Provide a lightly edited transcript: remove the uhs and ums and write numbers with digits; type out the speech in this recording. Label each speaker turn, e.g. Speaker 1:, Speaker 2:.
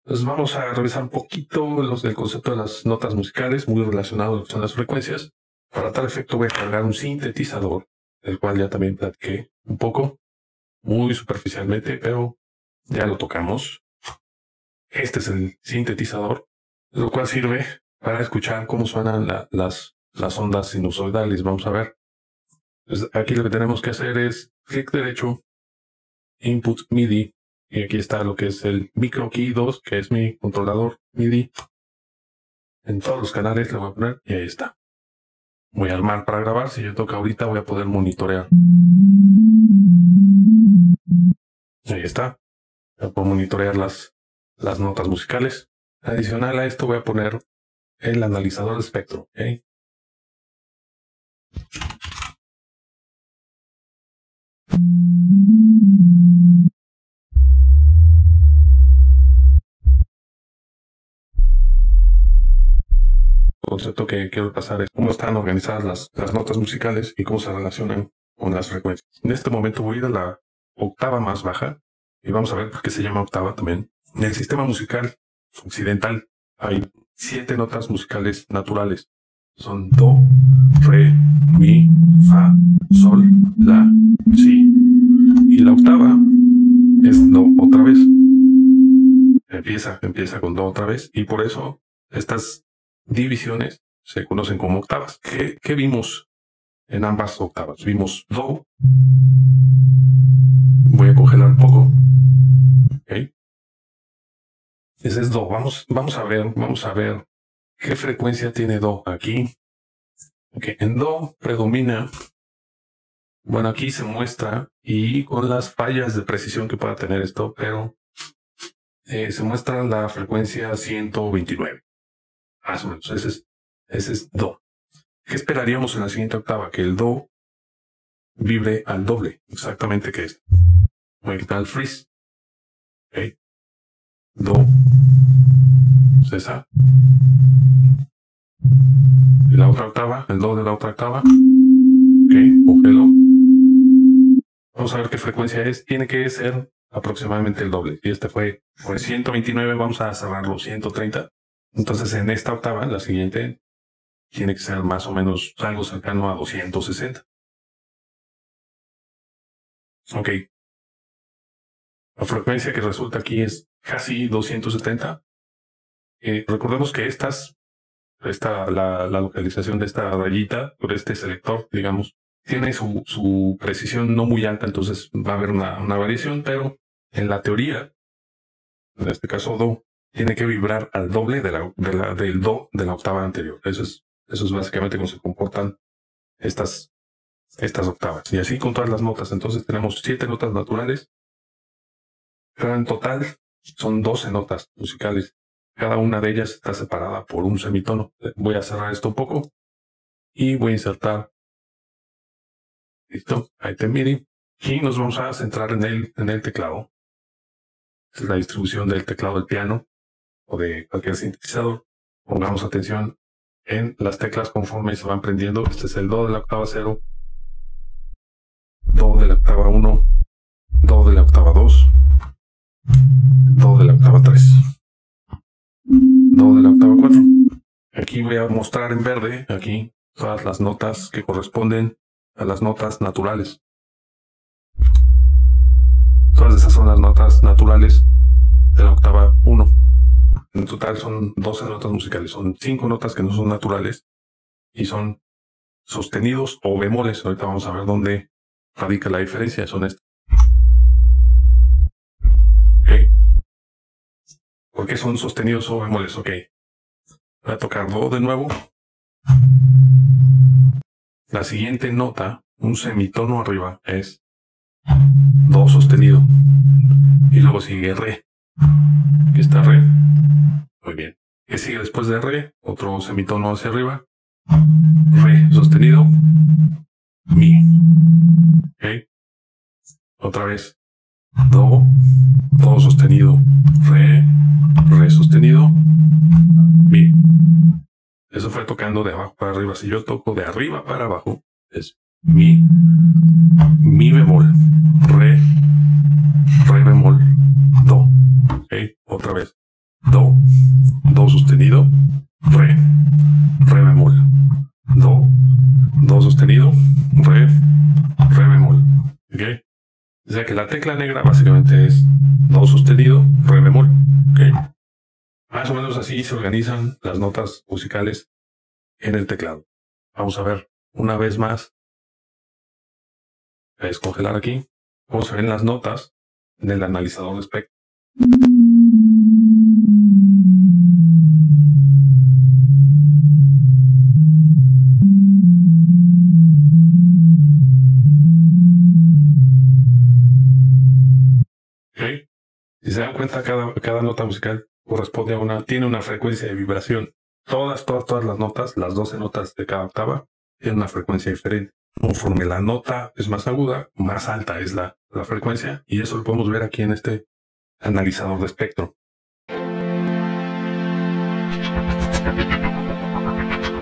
Speaker 1: Entonces vamos a revisar un poquito el concepto de las notas musicales, muy relacionado a lo que son las frecuencias. Para tal efecto voy a cargar un sintetizador, del cual ya también platiqué un poco, muy superficialmente, pero ya lo tocamos. Este es el sintetizador, lo cual sirve para escuchar cómo suenan las ondas sinusoidales. Vamos a ver. Entonces, aquí lo que tenemos que hacer es clic derecho, Input MIDI, y aquí está lo que es el Micro Key 2, que es mi controlador MIDI. En todos los canales le voy a poner, y ahí está. Voy a armar para grabar. Si yo toco ahorita, voy a poder monitorear. Ahí está. Voy a poder monitorear las notas musicales. Adicional a esto, voy a poner el analizador de espectro. ¿Okay? El concepto que quiero pasar es cómo están organizadas las notas musicales y cómo se relacionan con las frecuencias. En este momento voy a ir a la octava más baja y vamos a ver por qué se llama octava también. En el sistema musical occidental hay 7 notas musicales naturales. Son do, re, mi, fa, sol, la, si. Y la octava es do otra vez. Empieza con do otra vez, y por eso estas divisiones se conocen como octavas. ¿Qué vimos en ambas octavas? Vimos do. Voy a congelar un poco. Okay. Ese es do. Vamos a ver qué frecuencia tiene do aquí. Okay. En do predomina, bueno, aquí se muestra, y con las fallas de precisión que pueda tener esto, pero se muestra la frecuencia 129. Más o menos. Ese es do. ¿Qué esperaríamos en la siguiente octava? Que el do vibre al doble. Exactamente que es. Voy a quitar el freeze. Okay. Do. Cesa. Y la otra octava. El do de la otra octava. Ok. Congelo. Vamos a ver qué frecuencia es. Tiene que ser aproximadamente el doble. Y este fue 129. Vamos a cerrarlo 130. Entonces en esta octava, en la siguiente, tiene que ser más o menos algo cercano a 260. Ok. La frecuencia que resulta aquí es casi 270. Recordemos que la localización de esta rayita, por este selector, digamos, tiene su precisión no muy alta, entonces va a haber una variación, pero en la teoría, en este caso do, tiene que vibrar al doble del do de la octava anterior. Eso es básicamente cómo se comportan estas octavas. Y así con todas las notas. Entonces tenemos 7 notas naturales. Pero en total son 12 notas musicales. Cada una de ellas está separada por un semitono. Voy a cerrar esto un poco y voy a insertar. Listo. Ahí te MIDI. Y nos vamos a centrar en el teclado. Esta es la distribución del teclado del piano o de cualquier sintetizador. Pongamos atención en las teclas conforme se van prendiendo. Este es el do de la octava 0, do de la octava 1, do de la octava 2, do de la octava 3, do de la octava 4. Aquí voy a mostrar en verde, aquí, todas las notas que corresponden a las notas naturales. Todas esas son las notas naturales de la octava 1. En total son 12 notas musicales. Son 5 notas que no son naturales y son sostenidos o bemoles. Ahorita vamos a ver dónde radica la diferencia. Son estas. Okay. ¿Por qué son sostenidos o bemoles? Ok. Voy a tocar do de nuevo. La siguiente nota, un semitono arriba, es do sostenido. Y luego sigue re. Aquí está re. Muy bien. ¿Qué sigue después de re? Otro semitono hacia arriba. Re sostenido. Mi. Ok. Otra vez. Do sostenido. Re sostenido. Mi. Eso fue tocando de abajo para arriba. Si yo toco de arriba para abajo, es mi bemol, re bemol, do. Ok, otra vez. do, do sostenido, re, re bemol, do sostenido, re, re bemol. ¿Ok? O sea que la tecla negra básicamente es do sostenido, re bemol. ¿Ok? Más o menos así se organizan las notas musicales en el teclado. Vamos a ver una vez más. Voy a descongelar aquí. Cómo se ven las notas en el analizador de espectro. ¿Okay? Si se dan cuenta, cada nota musical corresponde a tiene una frecuencia de vibración. Todas las notas, las 12 notas de cada octava, tienen una frecuencia diferente. Conforme la nota es más aguda, más alta es la frecuencia, y eso lo podemos ver aquí en este analizador de espectro.